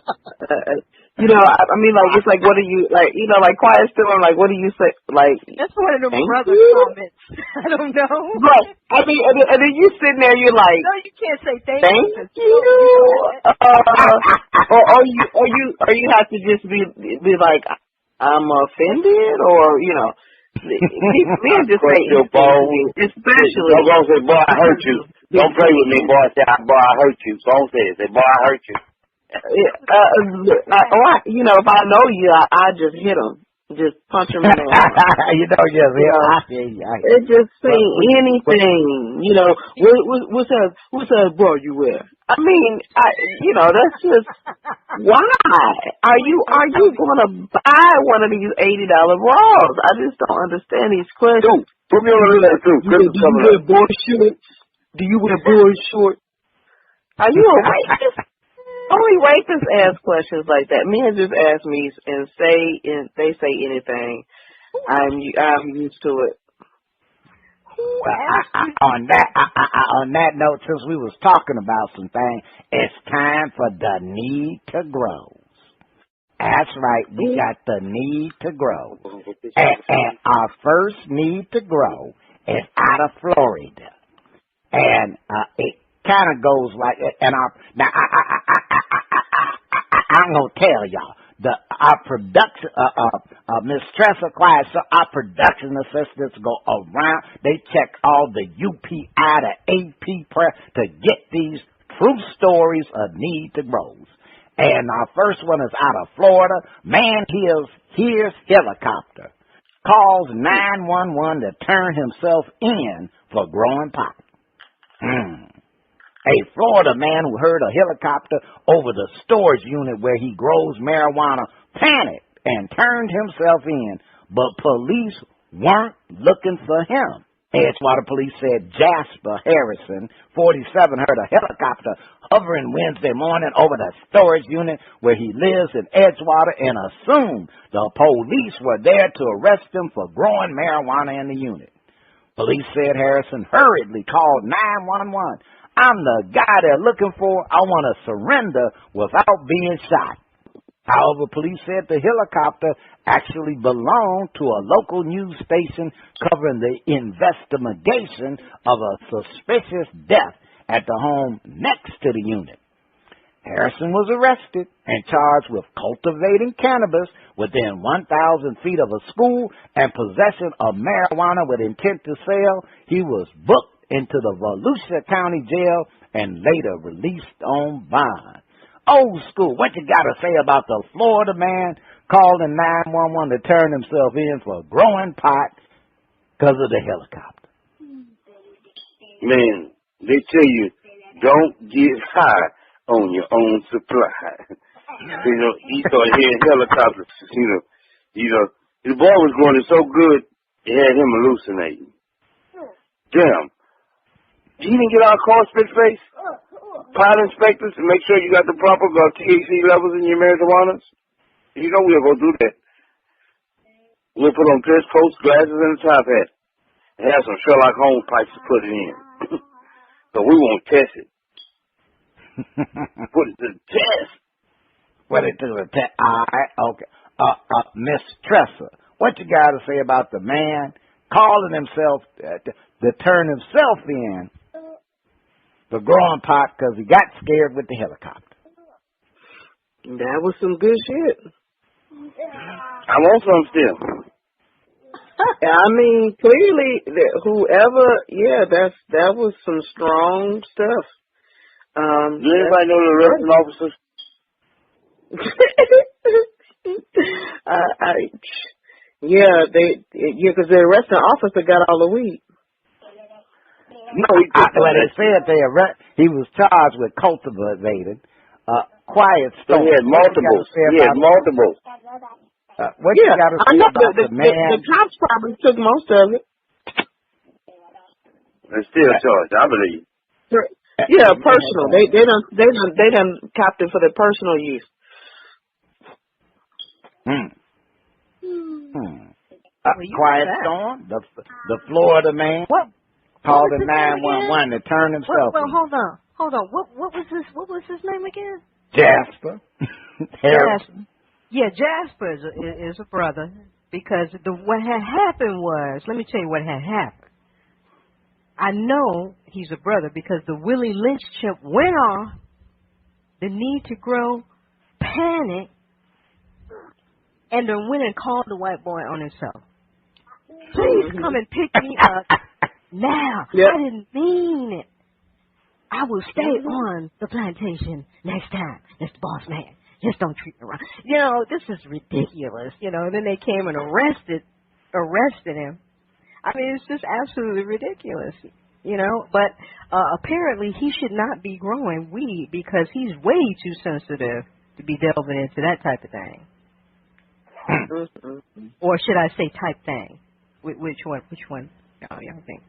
I mean, like, it's like, what do you, like, like Quiet Storm, like, what do you say, like. That's one of them brother comments. I don't know. Right. I mean, and then you sitting there, you're like. No, you can't say thank you. Or you have to just be like, I'm offended, or, men just say, especially. I'm going to say, boy, I hurt you. Don't play with me, boy. Say, boy, I hurt you. So don't say it. Say, boy, I hurt you. You know, if I know you, I just hit him. Just punch him in the arm. It just say anything. You know, what size bra you wear? I mean, that's just why are you going to buy one of these $80 bras? I just don't understand these questions. Dude, put me on the list too. Do you wear boy shorts? Do you wear boy shorts? Are you a racist? Only rapists ask questions like that. Men just ask me and they say anything. I'm used to it. On that note, since we was talking about some things, it's time for the need to grow. That's right, we got the need to grow. And our first need to grow is out of Florida. And it kind of goes like, and I'm going to tell y'all, our production, Miss Tressa Quiet, so our production assistants go around, they check all the UPI, the AP press to get these true stories of need to grow. And our first one is out of Florida. Man hears helicopter, calls 911 to turn himself in for growing pot. A Florida man who heard a helicopter over the storage unit where he grows marijuana panicked and turned himself in, but police weren't looking for him. Edgewater police said Jasper Harrison, 47, heard a helicopter hovering Wednesday morning over the storage unit where he lives in Edgewater and assumed the police were there to arrest him for growing marijuana in the unit. Police said Harrison hurriedly called 911. I'm the guy they're looking for. I want to surrender without being shot. However, police said the helicopter actually belonged to a local news station covering the investigation of a suspicious death at the home next to the unit. Harrison was arrested and charged with cultivating cannabis within 1,000 feet of a school and possession of marijuana with intent to sell. He was booked into the Volusia County Jail and later released on bond. Old Skool, what you got to say about the Florida man calling 911 to turn himself in for growing pot because of the helicopter? Man, they tell you, don't get high on your own supply. He started hearing helicopters. The boy was going so good, it had him hallucinating. Damn. You didn't get our call, Spitface? Pot inspectors to make sure you got the proper THC levels in your marijuanas? You know we'll go do that. We'll put on dress coats, glasses, and a top hat. And have some Sherlock Holmes pipes to put it in. So we won't test it. Put it to the test. Put it to the test. All right, okay. Miss Tressa, what you got to say about the man calling himself to turn himself in for growing pot because he got scared with the helicopter? That was some good shit. I want some still. I mean, clearly, that was some strong stuff. Do anybody know the arresting officers? Because the arresting officer got all the weed. No, they said he was charged with cultivating. Quiet Storm. He had multiple. What you got to say about the man? The cops probably took most of it. They're still charged, I believe. Yeah, personal. They done copped it for their personal use. Quiet Storm, the Florida man, called the 911 to turn himself. Well, hold on. What was his name again? Jasper. Jasper. Yeah, Jasper is a brother because what had happened was, let me tell you what had happened. I know he's a brother because the Willie Lynch chip went off, the need to grow, panic, and then went and called the white boy on himself. Please come and pick me up now. Yep. I didn't mean it. I will stay on the plantation next time, Mr. Boss Man. Just don't treat me wrong. You know, this is ridiculous. You know, and then they came and arrested him. I mean, it's just absolutely ridiculous. You know, but apparently he should not be growing weed because he's way too sensitive to be delving into that type of thing. Or should I say type thing? Which one? Y'all think?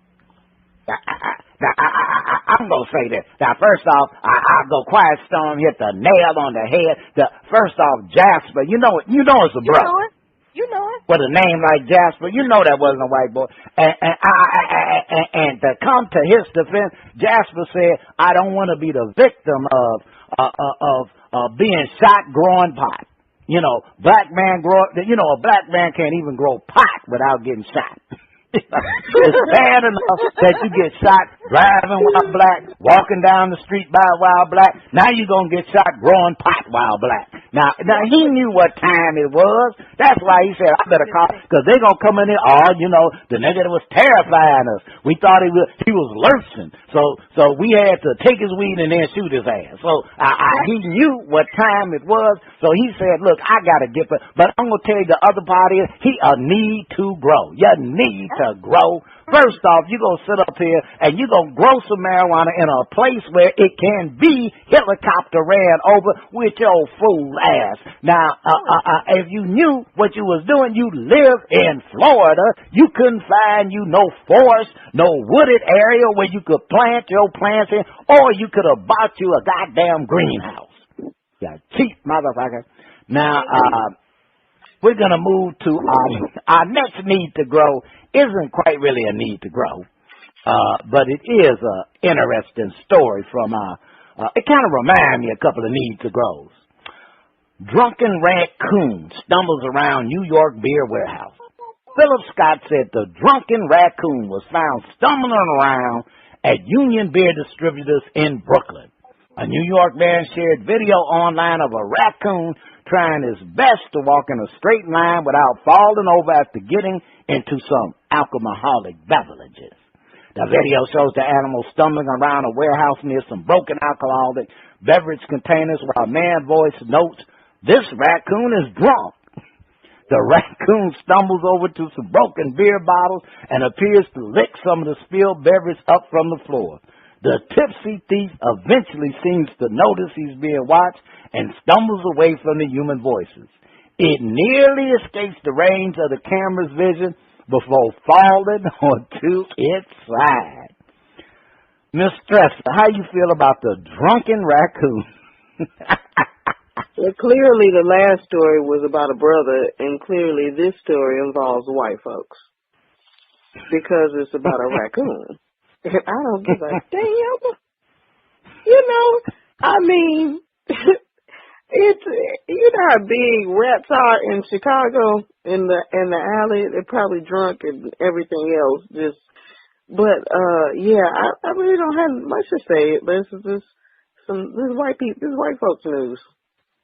I'm going to say this. Now, first off, I'll go Quiet Storm, hit the nail on the head. First off, Jasper, you know it's a brother. You know it. With a name like Jasper, you know that wasn't a white boy. And to come to his defense, Jasper said, I don't want to be the victim of being shot growing pot. You know, a black man can't even grow pot without getting shot. It's bad enough that you get shot driving while black, walking down the street while black. Now you're going to get shot growing pot while black. Now he knew what time it was. That's why he said, I better call, because they're going to come in there, the nigga was terrifying us. We thought he was lurching. So we had to take his weed and then shoot his ass. So he knew what time it was. So he said, look, I got to get, but I'm going to tell you the other part is, he need to grow. You need to grow. First off, you're going to sit up here and you're going to grow some marijuana in a place where it can be helicopter ran over with your fool ass. Now, if you knew what you was doing, you live in Florida, you couldn't find no forest, no wooded area where you could plant your plants in, or you could have bought you a goddamn greenhouse. You cheap motherfucker. Now, we're going to move to our next need to grow. Isn't quite really a need to grow, but it is an interesting story from it kind of reminds me of a couple of need to grows. Drunken raccoon stumbles around New York beer warehouse. Philip Scott said the drunken raccoon was found stumbling around at Union Beer Distributors in Brooklyn. A New York man shared video online of a raccoon trying his best to walk in a straight line without falling over after getting into some alcoholic beverages. The video shows the animal stumbling around a warehouse near some broken alcoholic beverage containers while a man's voice notes, "This raccoon is drunk." The raccoon stumbles over to some broken beer bottles and appears to lick some of the spilled beverage up from the floor. The tipsy thief eventually seems to notice he's being watched and stumbles away from the human voices. It nearly escapes the range of the camera's vision before falling onto its side. Miss Tressa, how you feel about the drunken raccoon? Well, clearly the last story was about a brother, and clearly this story involves white folks because it's about a raccoon. And I don't give a damn. You know, I mean, it's, you know how big rats are in Chicago in the alley. They're probably drunk and everything else. But yeah, I really don't have much to say. This is white folks news.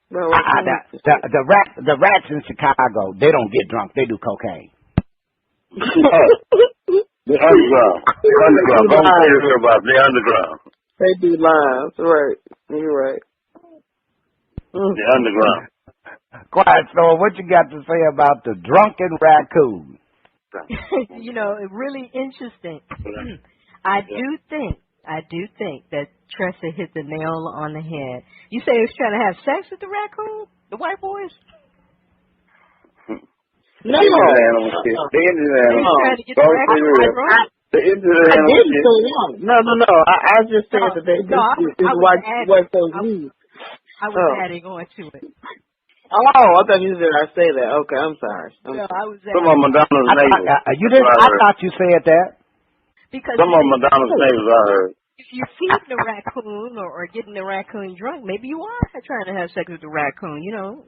No, the rats in Chicago, they don't get drunk. They do cocaine. The underground. Don't say this about the underground. They do lines, right? You're right. The underground. Quiet Storm, what you got to say about the drunken raccoon? You know, really interesting. I do think that Tressa hit the nail on the head. You say he was trying to have sex with the raccoon? The white boys? No. The animal shit. The animal shit. The animal shit. No. I just said that this white folks news. I was adding on to it. Oh, I thought you said I say that. Okay, I'm sorry. I was some of Madonna's neighbors. You didn't? I thought you said that. Because some of Madonna's neighbors I heard. If you're feeding the raccoon or getting the raccoon drunk, maybe you are trying to have sex with the raccoon, you know.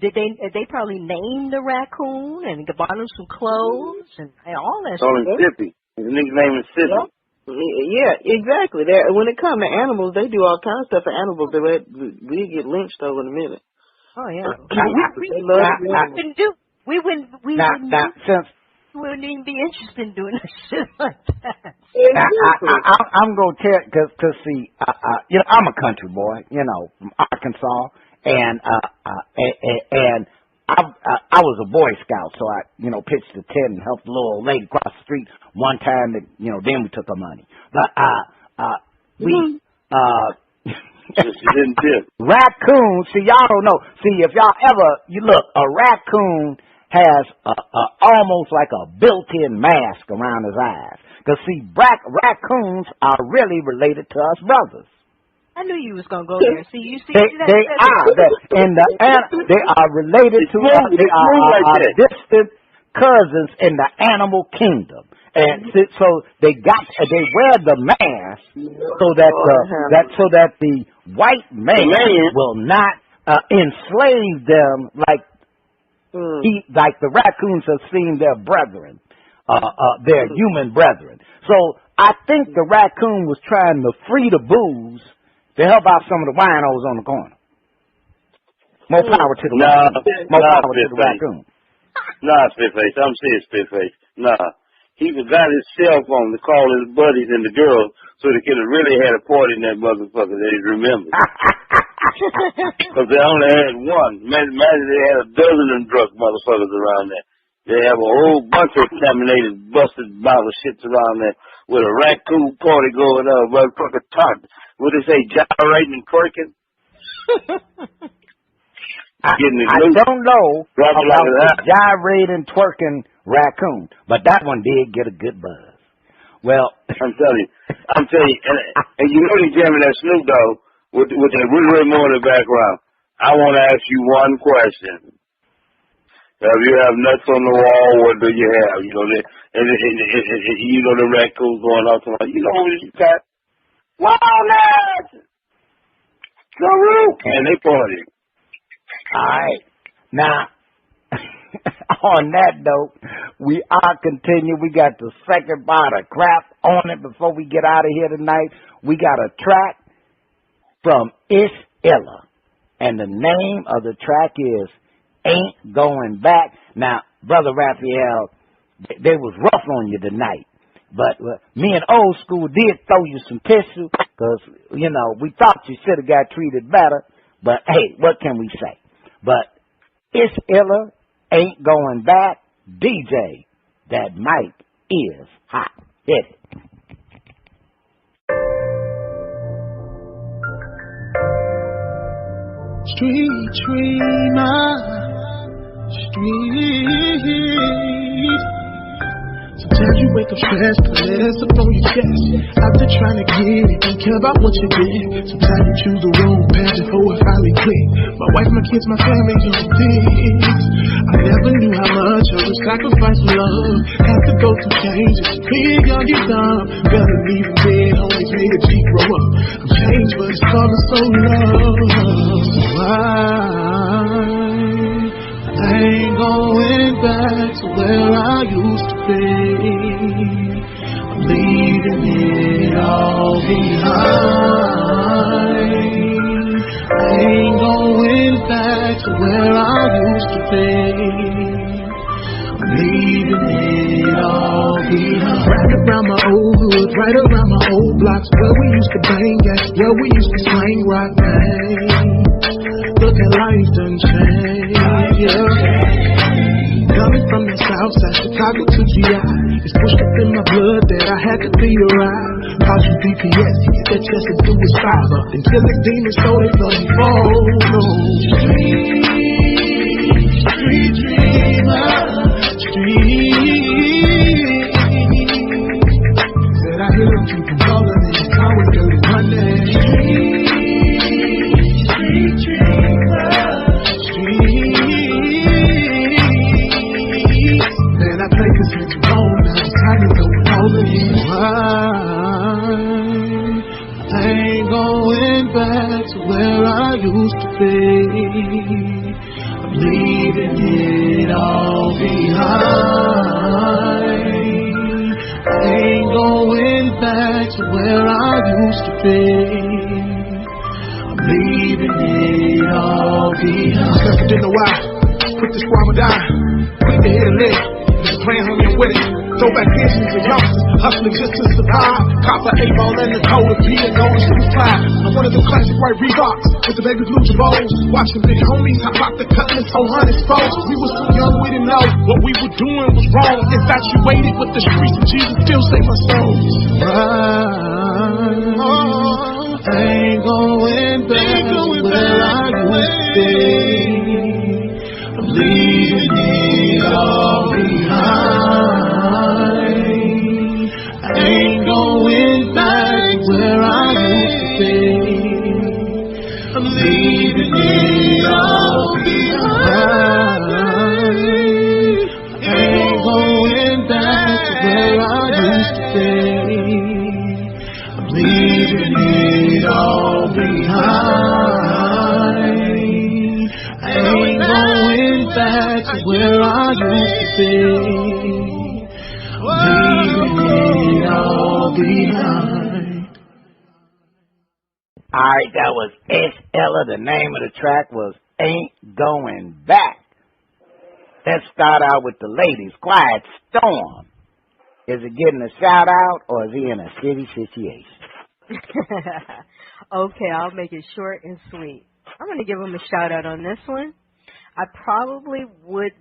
They probably named the raccoon and bought him some clothes and all that stuff. Sippy. His nickname is Sippy. Yeah, exactly. When it comes to animals, they do all kinds of stuff for animals. We get lynched over in a minute. Oh yeah. wouldn't even be interested in doing shit like that. I'm gonna tell, cause see, I'm a country boy, from Arkansas, and I was a Boy Scout, so I, pitched a tent and helped a little old lady cross the street one time. That then we took her money, but raccoons. See, y'all don't know. See, if y'all look, a raccoon has almost like a built-in mask around his eyes. Because, see, raccoons are really related to us brothers. I knew you was going to go there. See, you see, they are related to us. They are distant cousins in the animal kingdom. And so they wear the mask so that the white man will not enslave them like the raccoons have seen their brethren, their human brethren. So I think the raccoon was trying to free the booze to help out some of the winos on the corner. More power to the raccoon. More power to the raccoon. Nah, Spitface. I'm serious, Spitface. Nah. He forgot his cell phone to call his buddies and the girls so they could have really had a party in that motherfucker that he remembered. Because they only had one. Imagine they had a dozen of them drunk motherfuckers around there. They have a whole bunch of contaminated, busted bottle shits around there with a raccoon party going on. Motherfucker talk. What they say, gyrating and twerking? I don't know about the gyrating, twerking raccoon, but that one did get a good buzz. Well, I'm telling you, and you know they jamming that Snoop Dogg with that really more in the background. I want to ask you one question. Have you have nuts on the wall? What do you have? The raccoons going off. What you got? Walnuts! And they party. All right. Now, on that note, we are continuing. We got the second part of crap on it before we get out of here tonight. We got a track from It's Illa, and the name of the track is Ain't Going Back. Now, Brother Raphael, they was rough on you tonight, but me and Old Skool did throw you some tissue because, we thought you should have got treated better, but hey, what can we say? But It's Illa, Ain't Going Back. DJ, that mic is hot. Hit it. Street dreamer, street. Sometimes you wake up stressed, put less up on your chest. Out there trying to get it, don't care about what you did. Sometimes you choose the wrong path before it finally click. My wife, my kids, my family, don't think. I never knew how much I would sacrifice for love. Have to go through changes, big on you dumb. Better leave them dead, homies made a G grow up. I'm changed, but it's coming so low. I ain't going back to where I used to be. I'm leaving it all behind. I ain't going back to where I used to be. I'm leaving it all behind. Right around my old hood, right around my old blocks, where we used to bang at, where we used to slang rock bang. Look at life done changed, yeah. Coming from the south side, Chicago to GI, it's pushed up in my blood that I had to be alright. Cause you BPS, hit that chest and do his fire up. Until the demons so they don't fall, no. Street dreamer, street. Said I hear them keep calling in the car with dirty Monday. Street dreamer, street. Man, I play this with you on, now it's time to go all in. I ain't going back to where I used to be. I'm leaving it all behind. I ain't going back to where I used to be. I'm leaving it all behind. Never did know why. Quick to squabble die. Quick to hit a lick. Just playing on your with it. Throwback visions of youngsters, hustling just to survive. Copper 8-ball and the code of being noticed to fly. I'm one of the classic white Reeboks with the baby blue Jabos. Watching big homies hop out the cutlass on hundreds folks. We was too young, we didn't know what we were doing was wrong. Infatuated with the streets and Jesus still save my soul. I ain't going back to where I used to be. I'm leaving it all behind. I ain't going back to where I used to be. I'm leaving it all behind. I ain't going back to where I used to be. I'm leaving it all behind. I ain't going back to where I used to be. Leaving it all behind. Alright, that was S. Ella. The name of the track was Ain't Going Back. Let's start out with the ladies. Quiet Storm. Is it getting a shout out or is he in a shitty situation? Okay, I'll make it short and sweet. I'm going to give him a shout out on this one. I probably would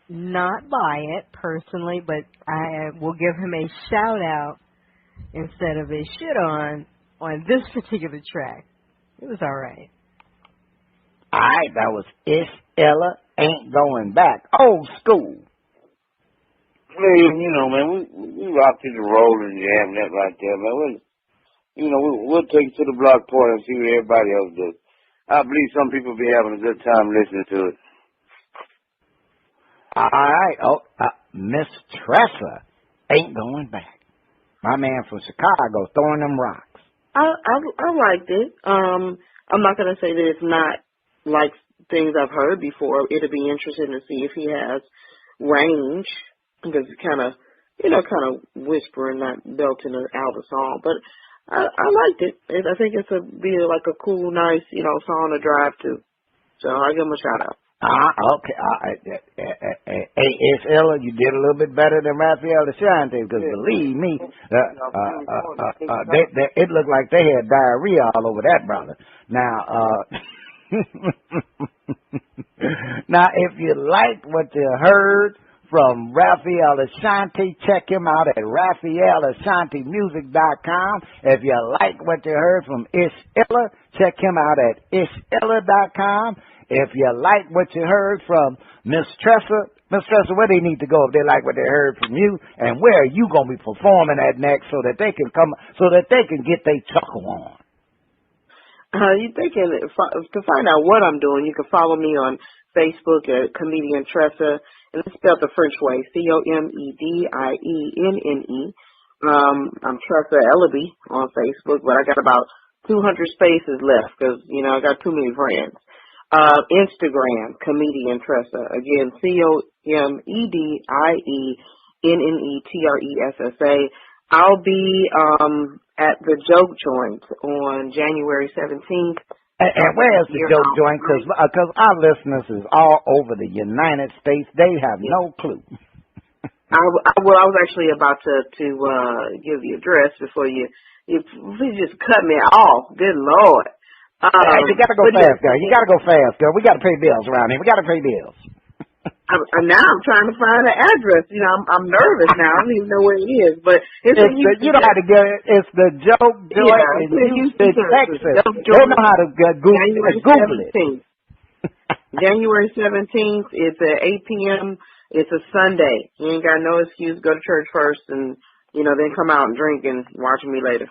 not buy it personally, but I will give him a shout out instead of a shit on this particular track. It was all right. All right, that was Ish Ella, Ain't Going Back. Old Skool. Hey, you know, man, we rocked it and rolled and jammed that right there, man. We'll take it to the block party and see what everybody else does. I believe some people be having a good time listening to it. All right. Miss Tressa, Ain't Going Back. My man from Chicago throwing them rocks. I liked it. I'm not going to say that it's not like things I've heard before. It'll be interesting to see if he has range, because it's kind of whispering, not belting out a song. But I liked it. I think it's be like a cool, nice, song to drive to. So I'll give him a shout out. Okay. Hey, Ish Ella, you did a little bit better than Raphael Ashanti, because believe me, it looked like they had diarrhea all over that brother. Now, if you liked what you heard from Raphael Ashanti, check him out at RaphaelAshantiMusic.com. If you like what you heard from Ish Ella, check him out at IshElla.com. If you like what you heard from Miss Tressa, where they need to go if they like what they heard from you, and where are you going to be performing at next so that they can get their chuckle on? They can, to find out what I'm doing, you can follow me on Facebook at Comedian Tressa, and it's spelled the French way, COMEDIENNE. I'm Tressa Eleby on Facebook, but I got about 200 spaces left because, I got too many friends. Instagram, Comedian Tressa. Again, COMEDIENNETRESSA. I'll be at the Joke Joint on January 17th. And where is the Joke Joint? Because our listeners is all over the United States. They have no clue. I was actually about to give the address before you just cut me off. Good Lord. You gotta go fast, girl. You gotta go fast, girl. We gotta pay bills around here. We gotta pay bills. Now I'm trying to find the address. I'm nervous now. I don't even know where it is. But you know how to get it. It's the Joke Joint in Houston, Texas. They know how to Google it. January 17th. It's at 8 p.m. It's a Sunday. You ain't got no excuse. Go to church first, and then come out and drink and watch me later.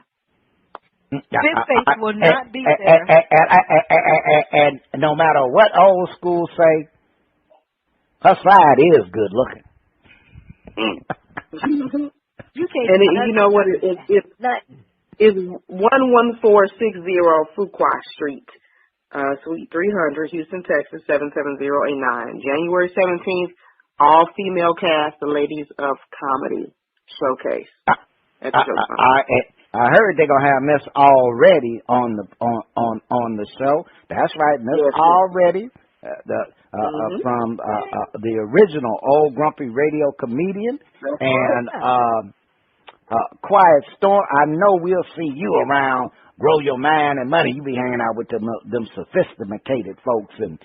Spitface will not be there. And no matter what Old Skool say, her side is good looking. You can't. And you know what? It's 11460 Fuqua Street, Suite 300, Houston, Texas 77089. January 17th, all female cast, the Ladies of Comedy showcase. I heard they're gonna have Miss Already on the show. That's right, Miss Already. from the original Old Grumpy Radio comedian, and Quiet Storm. I know we'll see you around. Grow Your Mind and Money. You be hanging out with them sophisticated folks and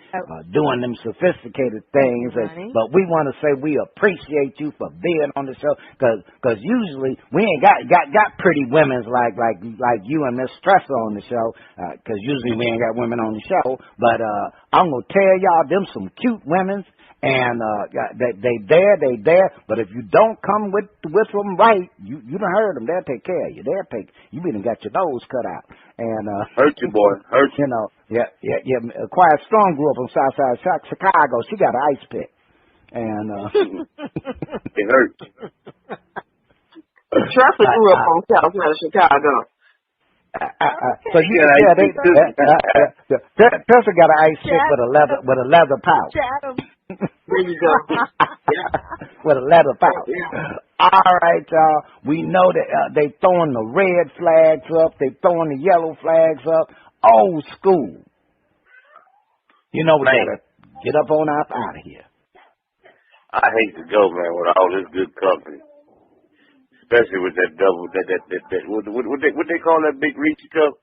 doing them sophisticated things. But we want to say we appreciate you for being on the show, because usually we ain't got pretty women like you and Miss Tressa on the show, because usually we ain't got women on the show. But I'm gonna tell y'all, them some cute women. And they there. But if you don't come with them right, you done heard them. They'll take care of you. You even got your nose cut out. And hurt you, boy. Hurt you. You know, yeah. Quiet Storm grew up on Southside Chicago. She got an ice pick, and it hurt. Tressa grew up on Southside Chicago. So Tressa got an ice pick with a leather pouch. There you go. With a leather pouch. All right, y'all. We know that they throwing the red flags up. They throwing the yellow flags up. Old Skool. You know we gotta get up on up out of here. I hate to go, man, with all this good company. Especially with that double, what they call that big Reach cup?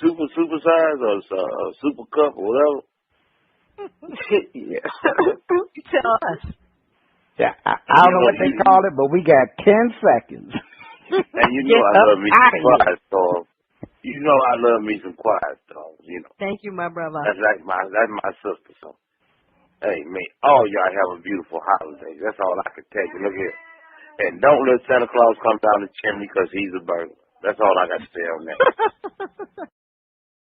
Super size or super cup or whatever? Yeah. Tell us. Yeah, I don't know what they call it, but we got 10 seconds. And you know I love me some Quiet Storm. You know I love me some Quiet Storm, you know. Thank you, my brother. That's my sister, so. Hey, man, all y'all have a beautiful holiday. That's all I can tell you. Look here. And don't let Santa Claus come down the chimney because he's a burglar. That's all I got to say on that.